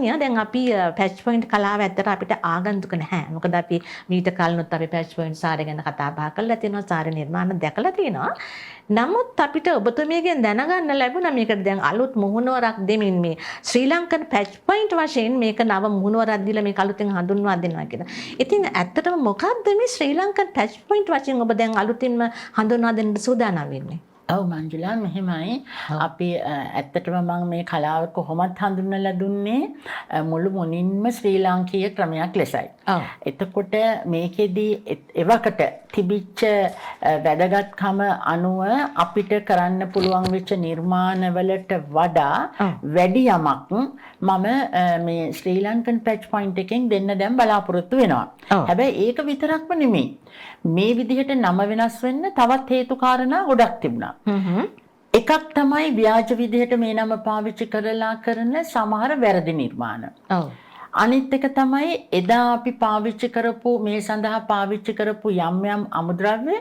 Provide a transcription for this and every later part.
චාන්දනිය දැන් අපි patch point කලාව ඇත්තට අපිට ආගන්තුක නැහැ. මොකද අපි මීට කලිනුත් අපි පැච් පොයින්ට් සාරය ගැන කතා බහ කරලා තියෙනවා, සාරය නිර්මාණ දැකලා තියෙනවා. නමුත් අපිට ඔබතුමියගෙන් දැනගන්න ලැබුණා මේකට දැන් අලුත් මුහුණුවරක් දෙමින් මේ ශ්‍රී ලංකන් පැච් පොයින්ට් වශයෙන් මේක නව මුහුණුවරක් දීලා මේක අලුතෙන් හඳුන්වා දෙනවා කියලා. ඉතින් ඇත්තටම මොකක්ද මේ ශ්‍රී ලංකන් පැච් පොයින්ට් වශයෙන් ඔබ දැන් අලුතින්ම හඳුන්වා දෙන්න සූදානම් වෙන්නේ? ඔව් මංජුලා මෙහෙමයි අපි ඇත්තටම මම මේ කලාව කොහොමද හඳුන්වලා දුන්නේ මුළු මුනින්ම ශ්‍රී ලාංකීය ක්‍රමයක් ලෙසයි. එතකොට මේකෙදී එවකට තිබිච්ච වැදගත්කම අනුව අපිට කරන්න පුළුවන් වෙච්ච නිර්මාණවලට වඩා වැඩි යමක් මම මේ ශ්‍රී ලංකන් පැච් පොයින්ට් එකෙන් දෙන්න දැන් බලාපොරොත්තු වෙනවා. හැබැයි ඒක විතරක්ම නෙමෙයි. මේ විදිහට නම වෙනස් වෙන්න තවත් හේතු කාරණා ගොඩක් තිබුණා. එකක් තමයි ව්‍යාජ විදිහට මේ නම පාවිච්චි කරලා කරන සමහර වැරදි නිර්මාණ. අනිත් එක තමයි එදා අපි පාවිච්චි කරපු මේ සඳහා පාවිච්චි කරපු යම් යම් අමුද්‍රව්‍ය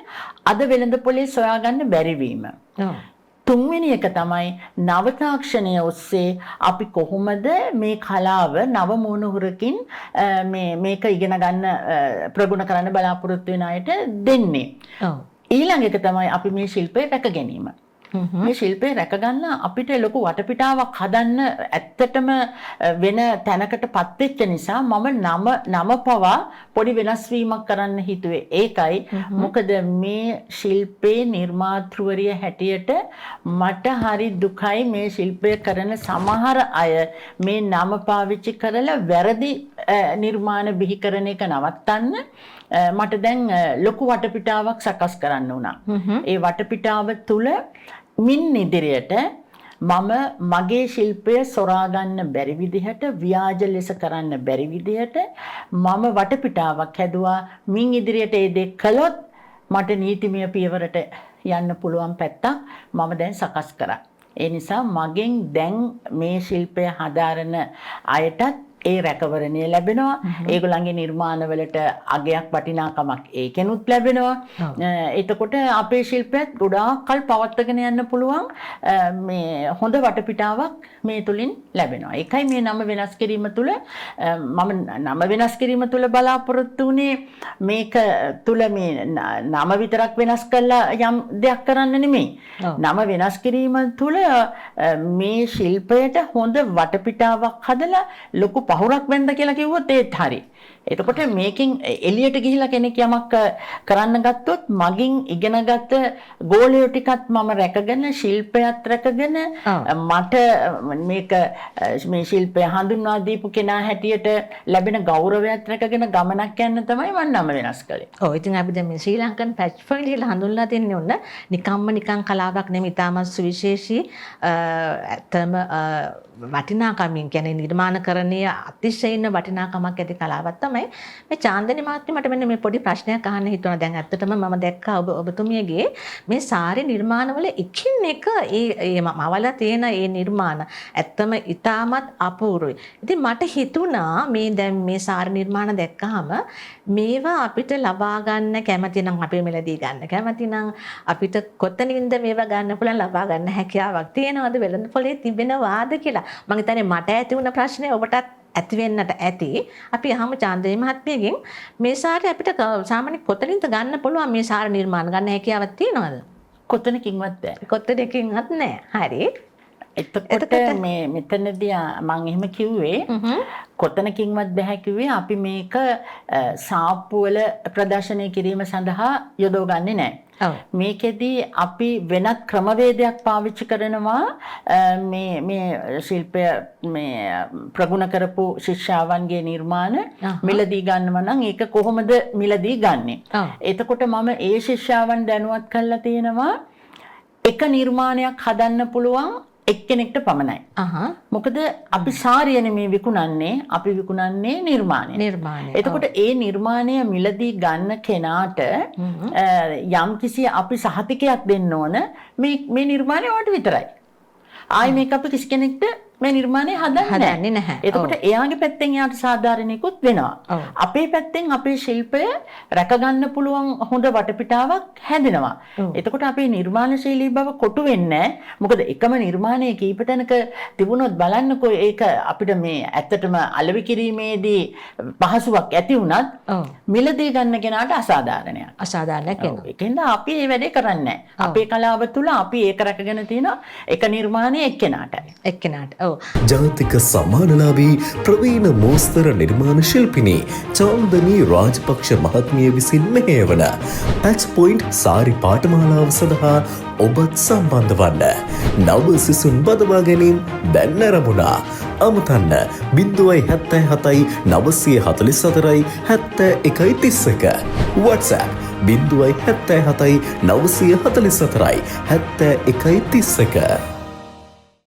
අද වෙළඳ පොලේ සොයාගන්න බැරි වීම. තුන්වෙනි එක තමයි නව තාක්ෂණය ඔස්සේ අපි කොහොමද මේ කලාව නව මුණුහුරකින් මේක ඉගෙන ගන්න ප්‍රගුණ කරන්න බලාපොරොත්තු වෙන අයට දෙන්නේ. ඊළඟ එක තමයි අපි මේ ශිල්පය රැක ගැනීම. මේ ශිල්පය රැක ගන්න අපිට ලොකු වටපිටාවක් හදන්න ඇත්තටම වෙන තැනකටපත් වෙච්ච නිසා මම නම පවා පොඩි වෙනස් වීමක් කරන්න හිතුවේ. ඒකයි මොකද මේ ශිල්පේ නිර්මාතෘවරිය හැටියට මට හරි දුකයි මේ ශිල්පය කරන සමහර අය මේ නම පාවිච්චි කරලා වැරදි නිර්මාණ බිහි කරන එක නවත්තන්න මට දැන් ලොකු වටපිටාවක් සකස් කරන්න වුණා. ඒ වටපිටාව තුල මින් ඉදිරියට මම මගේ ශිල්පය සොරා ගන්න බැරි විදිහට ව්‍යාජ ලෙස කරන්න බැරි විදිහට මම වටපිටාවක් හැදුවා. මින් ඉදිරියට ඒ දේ කළොත් මට නීතිමය පියවරට යන්න පුළුවන් පැත්තක් මම දැන් සකස් කරා. ඒ නිසා මගෙන් දැන් මේ ශිල්පය හදාරන අයටත් ඒ රැකවරණය ලැබෙනවා. ඒගොල්ලන්ගේ නිර්මාණවලට අගයක් වටිනාකමක් ඒකෙනුත් ලැබෙනවා. එතකොට අපේ ශිල්පයත් ගොඩාක් කල් පවත්වාගෙන යන්න පුළුවන් මේ හොඳ වටපිටාවක් මේ තුලින් ලැබෙනවා. ඒකයි මේ නම වෙනස් කිරීම තුල මම නම වෙනස් කිරීම තුල බලාපොරොත්තු වුණේ මේක තුල මේ නම විතරක් වෙනස් කරලා යම් දෙයක් කරන්න නෙමෙයි. නම වෙනස් කිරීම තුල මේ ශිල්පයට හොඳ වටපිටාවක් හදලා ලොකු පහුරක් වෙන්න කියලා කිව්වොත් ඒත් හරි. එතකොට මේකෙන් එළියට ගිහිලා කෙනෙක් යමක් කරන්න ගත්තොත් මගින් ඉගෙනගත්ත ගෝලයෝ ටිකත් මම රැකගෙන ශිල්පයත් රැකගෙන මට මේක මේ ශිල්පය හඳුන්වා දීපු කෙනා හැටියට ලැබෙන ගෞරවයත් රැකගෙන ගමනක් යන්න තමයි මම නම වෙනස් කළේ. ඔව් ඉතින් අපි දැන් මේ ශ්‍රී ලංකන් පැච් පොයින්ට් කියලා හඳුන්ලා දෙන්නේ ඔන්න නිකන් කලාවක් නෙමෙයි ඉතාමත් සුවිශේෂී ඇත්තම වටිනාකමින් කියන්නේ නිර්මාණකරණීය අතිශයින් වටිනාකමක් ඇති කලාවක් තමයි මේ චාන්දනි මහත්මිය. මට මෙන්න මේ පොඩි ප්‍රශ්නයක් අහන්න හිතුණා. දැන් ඇත්තටම මම දැක්කා ඔබතුමියගේ මේ සාරි නිර්මාණවල එකින් එක ඒ මවල තියෙන ඒ නිර්මාණ ඇත්තම ඉතාමත් අපූර්වයි. ඉතින් මට හිතුණා මේ දැන් මේ සාරි නිර්මාණ දැක්කහම මේවා අපිට ලබා ගන්න කැමති නම් අපි මෙලදී ගන්න කැමති නම් අපිට කොතනින්ද මේවා ගන්න පුළුවන් ලබා ගන්න හැකියාවක් තියෙනවද වෙළඳ පොලේ තිබෙනවාද කියලා මම හිතන්නේ මට ඇති වුණ ප්‍රශ්නේ ඔබටත් ඇති වෙන්නට ඇති. අපි අහමු චාන්දනි මහත්මියගෙන් මේ සාරි අපිට සාමාන්‍ය කොතනින්ද ගන්න පුළුවන් මේ සාරි නිර්මාණ ගන්න හැකියාවක් තියෙනවද? කොතනකින්වත් බෑ. කොතනකින්වත් නෑ. හරි. එතකොට මේ මෙතනදී මම එහෙම කිව්වේ කොතනකින්වත් බෑ කිව්වේ අපි මේක සාප්පුවල ප්‍රදර්ශනය කිරීම සඳහා යොදවගන්නේ නැහැ. මේකෙදී අපි වෙනත් ක්‍රමවේදයක් පාවිච්චි කරනවා මේ ශිල්පය මේ ප්‍රගුණ කරපු ශිෂ්‍යාවන්ගේ නිර්මාණ මිලදී ගන්නවා නම් ඒක කොහොමද මිලදී ගන්නෙ? එතකොට මම ඒ ශිෂ්‍යාවන් දැනුවත් කරලා තියෙනවා එක නිර්මාණයක් හදන්න පුළුවන් එක්කෙනෙක්ට පමණයි. මොකද අපි සාරිය නෙමේ විකුණන්නේ, අපි විකුණන්නේ නිර්මාණය. එතකොට ඒ නිර්මාණය මිලදී ගන්න කෙනාට යම් කිසි අපි සහතිකයක් දෙන්න ඕන මේ නිර්මාණය වට විතරයි. ආයි මේක අපි කිසි කෙනෙක්ට මේ නිර්මාණය හදන්නේ නැහැ. එතකොට එයාගේ පැත්තෙන් එයාට සාධාරණිකුත් වෙනවා. අපේ පැත්තෙන් අපේ ශිල්පය රැකගන්න පුළුවන් හොඳ වටපිටාවක් හැදෙනවා. එතකොට අපේ නිර්මාණශීලී බව කොටු වෙන්නේ නැහැ. මොකද එකම නිර්මාණයේ කීප තැනක තිබුණොත් බලන්නකෝ ඒක අපිට මේ ඇත්තටම අලෙවි කිරීමේදී පහසුවක් ඇති වුණත් මිලදී ගන්න කෙනාට අසාධාරණයක්. අසාධාරණයක් වෙනවා. ඒකෙන්ද අපි මේ වැඩේ කරන්නේ නැහැ. අපේ කලාව තුළ අපි ඒක රැකගෙන තියෙන එක නිර්මාණය එක්කෙනාටයි. එක්කෙනාට. ඔව්. ජාතික සම්මානලාභී ප්‍රවීණ මෝස්තර නිර්මාණ ශිල්පිනී චන්දනී රාජපක්ෂ මහත්මිය විසින් මෙහෙයවන පැච් පොයින්ට් සාරි පාඨමාලාව සඳහා ඔබත් සම්බන්ධ වන්න. නව සිසුන් බදවා ගැනීම දැන් නැරඹුණා. අමතන්න 077 944 7131 WhatsApp 077 944 7131